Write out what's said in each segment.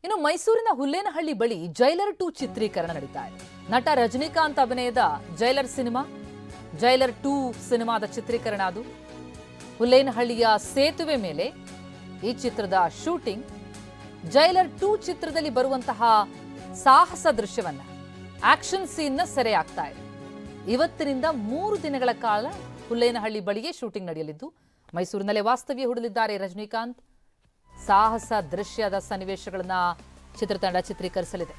ಇನ್ನು ಮೈಸೂರಿನ ಹುಲ್ಲೇನಹಳ್ಳಿ ಬಳಿ ಜೈಲರ್ 2 ಚಿತ್ರೀಕರಣ ನಡೀತಾ ಇದೆ. ನಟ ರಜನಿಕಾಂತ್ ಅಭಿನಯದ ಜೈಲರ್ 2 ಸಿನಿಮಾದ ಚಿತ್ರೀಕರಣ ಅದು. ಹುಲ್ಲೇನಹಳ್ಳಿಯ ಸೇತುವೆ ಮೇಲೆ ಈ ಚಿತ್ರದ ಶೂಟಿಂಗ್. ಜೈಲರ್ 2 ಚಿತ್ರದಲ್ಲಿ ಬರುವಂತಹ ಸಾಹಸ ದೃಶ್ಯವನ್ನ ಆಕ್ಷನ್ ಸೀನ್ನ ಸೆರೆ ಆಗ್ತಾ ಇದೆ. ಇವತ್ತಿನಿಂದ 3 ದಿನಗಳ ಕಾಲ ಹುಲ್ಲೇನಹಳ್ಳಿ ಬಳಿಗೆ ಶೂಟಿಂಗ್ ನಡೆಯಲಿದ್ದು ಮೈಸೂರಿನಲ್ಲೇ ವಾಸ್ತವ್ಯ ಹೂಡಲಿದ್ದಾರೆ ರಜನಿಕಾಂತ್. ಸಾಹಸ ದೃಶ್ಯದ ಸನ್ನಿವೇಶಗಳನ್ನ ಚಿತ್ರತಂಡ ಚಿತ್ರೀಕರಿಸಲಿದೆ.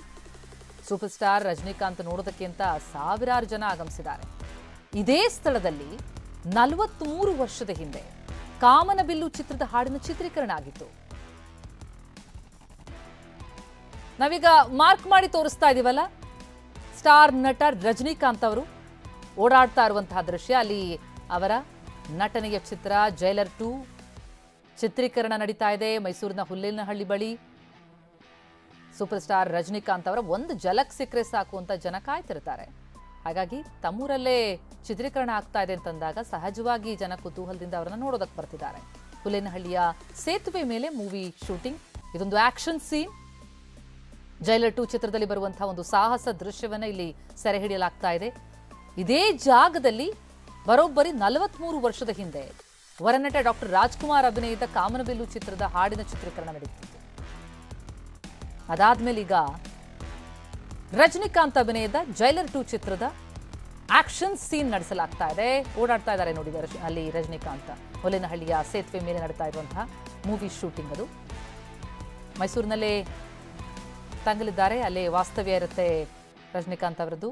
ಸೂಪರ್ ಸ್ಟಾರ್ ರಜನಿಕಾಂತ್ ನೋಡೋದಕ್ಕೆ ಅಂತ ಸಾವಿರಾರು ಜನ ಆಗಮಿಸಿದ್ದಾರೆ. ಇದೇ ಸ್ಥಳದಲ್ಲಿ 43 ವರ್ಷದ ಹಿಂದೆ ಕಾಮನಬಿಲ್ಲು ಚಿತ್ರದ ಹಾಡಿನ ಚಿತ್ರೀಕರಣ ಆಗಿತ್ತು. ನಾವೀಗ ಮಾರ್ಕ್ ಮಾಡಿ ತೋರಿಸ್ತಾ ಇದೀವಲ್ಲ, ಸ್ಟಾರ್ ನಟ ರಜನಿಕಾಂತ್ ಅವರು ಓಡಾಡ್ತಾ ಇರುವಂತಹ ದೃಶ್ಯ. ಅಲ್ಲಿ ಅವರ ನಟನೆಯ ಚಿತ್ರ ಜೈಲರ್ 2 ಚಿತ್ರೀಕರಣ ನಡೀತಾ ಇದೆ ಮೈಸೂರಿನ ಹುಲ್ಲೇನಹಳ್ಳಿ ಬಳಿ. ಸೂಪರ್ ಸ್ಟಾರ್ ರಜನಿಕಾಂತ್ ಅವರ ಒಂದು ಝಲಕ್ ಸಿಕ್ಕರೆ ಸಾಕು ಅಂತ ಜನ ಕಾಯ್ತಿರ್ತಾರೆ. ಹಾಗಾಗಿ ತಮ್ಮೂರಲ್ಲೇ ಚಿತ್ರೀಕರಣ ಆಗ್ತಾ ಇದೆ ಅಂತಂದಾಗ ಸಹಜವಾಗಿ ಜನ ಕುತೂಹಲದಿಂದ ಅವರನ್ನ ನೋಡೋದಕ್ಕೆ ಬರ್ತಿದ್ದಾರೆ. ಹುಲ್ಲೇನಹಳ್ಳಿಯ ಸೇತುವೆ ಮೇಲೆ ಮೂವಿ ಶೂಟಿಂಗ್. ಇದೊಂದು ಆಕ್ಷನ್ ಸೀನ್. ಜೈಲರ್ 2 ಚಿತ್ರದಲ್ಲಿ ಬರುವಂತಹ ಒಂದು ಸಾಹಸ ದೃಶ್ಯವನ್ನ ಇಲ್ಲಿ ಸೆರೆ ಹಿಡಿಯಲಾಗ್ತಾ ಇದೆ. ಇದೇ ಜಾಗದಲ್ಲಿ ಬರೋಬ್ಬರಿ 43 ವರ್ಷದ ಹಿಂದೆ ವರನಟ ಡಾಕ್ಟರ್ ರಾಜ್ಕುಮಾರ್ ಅಭಿನಯದ ಕಾಮನಬಿಲ್ಲು ಚಿತ್ರದ ಹಾಡಿನ ಚಿತ್ರೀಕರಣ ನಡೆಯುತ್ತಿತ್ತು. ಅದಾದ್ಮೇಲೆ ಈಗ ರಜನಿಕಾಂತ್ ಅಭಿನಯದ ಜೈಲರ್ 2 ಚಿತ್ರದ ಆಕ್ಷನ್ ಸೀನ್ ನಡೆಸಲಾಗ್ತಾ ಇದೆ. ಓಡಾಡ್ತಾ ಇದ್ದಾರೆ ನೋಡಿ ಅಲ್ಲಿ ರಜನಿಕಾಂತ್. ಹುಲ್ಲೇನಹಳ್ಳಿಯ ಸೇತುವೆ ಮೇಲೆ ನಡೀತಾ ಇರುವಂತಹ ಮೂವಿ ಶೂಟಿಂಗ್ ಅದು. ಮೈಸೂರಿನಲ್ಲೇ ತಂಗಲಿದ್ದಾರೆ, ಅಲ್ಲೇ ವಾಸ್ತವ್ಯ ಇರುತ್ತೆ ರಜನಿಕಾಂತ್ ಅವರದ್ದು.